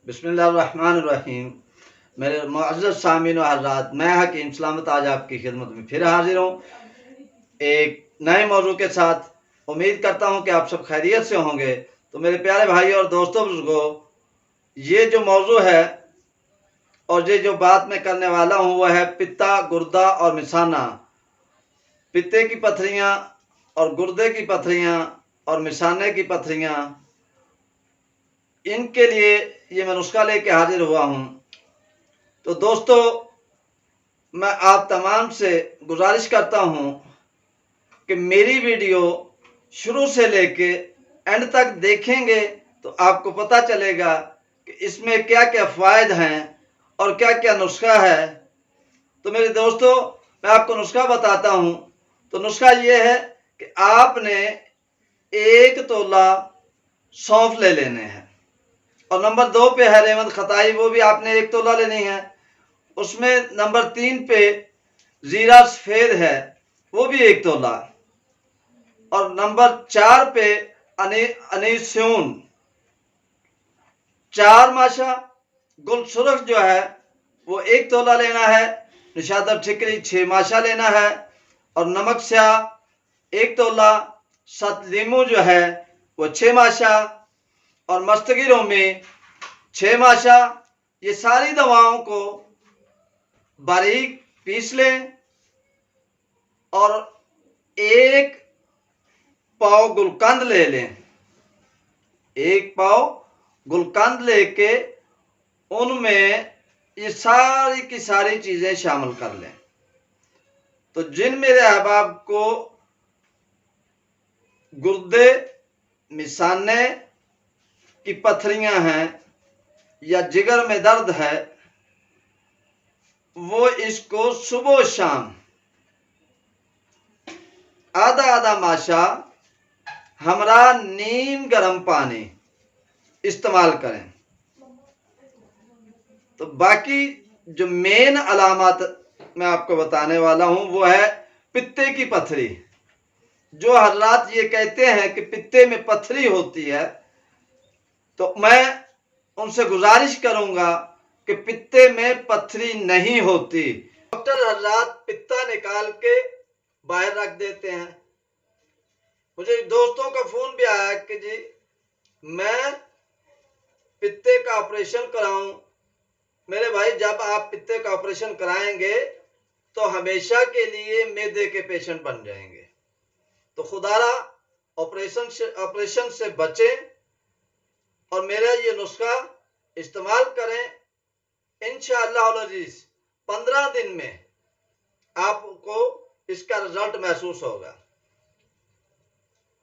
बिस्मिल्लाहिर्रहमानिर्रहीम। मेरे मुअज़्ज़ज़ सामीन व हज़रात, मैं हकीम सलामत आज आपकी खिदमत में फिर हाजिर हूँ एक नए मौजू के साथ। उम्मीद करता हूँ कि आप सब खैरियत से होंगे। तो मेरे प्यारे भाई और दोस्तों बुजुर्गों, ये जो मौजू है और ये जो बात मैं करने वाला हूँ वह है पित्ता, गुर्दा और मिसाना। पित्ते की पथरियाँ और गुर्दे की पथरियाँ और मिसाने की पथरियाँ, इनके लिए ये मैं नुस्खा लेके हाजिर हुआ हूँ। तो दोस्तों, मैं आप तमाम से गुजारिश करता हूँ कि मेरी वीडियो शुरू से लेके एंड तक देखेंगे तो आपको पता चलेगा कि इसमें क्या क्या फ़ायदे हैं और क्या क्या नुस्खा है। तो मेरे दोस्तों, मैं आपको नुस्खा बताता हूँ। तो नुस्खा ये है कि आपने 1 तोला सौंफ ले लेने हैं और नंबर 2 पे है रेवंत खताई, वो भी आपने 1 तोला लेनी है। उसमें नंबर 3 पे जीरा सफेद है, वो भी 1 तोला। और नंबर 4 पे अनीसून 4 माशा। गुल सुरख जो है वो 1 तोला लेना है। निशादर ठिकरी 6 माशा लेना है। और नमक स्याह 1 तोला। सत लीमू जो है वो 6 माशा। और मस्तगिरों में 6 माशा। ये सारी दवाओं को बारीक पीस लें और 1 पाव गुलकंद ले लें। 1 पाव गुलकंद लेके उनमें ये सारी की सारी चीजें शामिल कर लें। तो जिन मेरे अहबाब को गुर्दे, मिसाने की पथरियां हैं या जिगर में दर्द है, वो इसको सुबह शाम आधा आधा माशा हमरा नीम गर्म पानी इस्तेमाल करें। तो बाकी जो मेन अलामत मैं आपको बताने वाला हूं वो है पित्ते की पथरी। जो हजरात ये कहते हैं कि पित्ते में पथरी होती है, तो मैं उनसे गुजारिश करूंगा कि पित्ते में पथरी नहीं होती। डॉक्टर हजरात पित्ता निकाल के बाहर रख देते हैं। मुझे दोस्तों का फोन भी आया कि जी मैं पित्ते का ऑपरेशन कराऊं। मेरे भाई, जब आप पित्ते का ऑपरेशन कराएंगे तो हमेशा के लिए मैदे के पेशेंट बन जाएंगे। तो खुदारा ऑपरेशन से बचें और मेरा ये नुस्खा इस्तेमाल करें। इंशाअल्लाह अज़ीज़ 15 दिन में आपको इसका रिजल्ट महसूस होगा।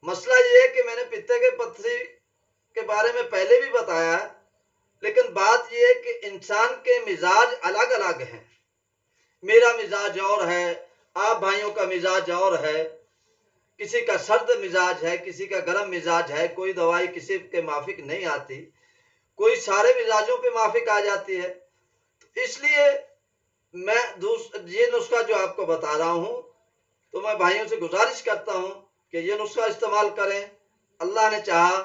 मसला ये है कि मैंने पित्ते के पथरी के बारे में पहले भी बताया, लेकिन बात यह है कि इंसान के मिजाज अलग अलग हैं। मेरा मिजाज और है, आप भाइयों का मिजाज और है। किसी का सर्द मिजाज है, किसी का गर्म मिजाज है। कोई दवाई किसी के माफिक नहीं आती, कोई सारे मिजाजों पे माफिक आ जाती है। तो इसलिए मैं ये नुस्खा जो आपको बता रहा हूं, तो मैं भाइयों से गुजारिश करता हूं कि ये नुस्खा इस्तेमाल करें। अल्लाह ने चाहा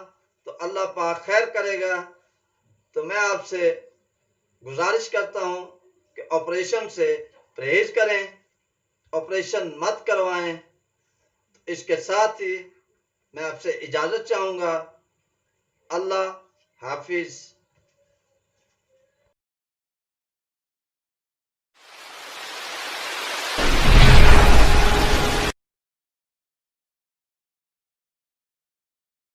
तो अल्लाह पाक खैर करेगा। तो मैं आपसे गुजारिश करता हूं कि ऑपरेशन से परहेज करें, ऑपरेशन मत करवाएं। इसके साथ ही मैं आपसे इजाजत चाहूंगा। अल्लाह हाफिज।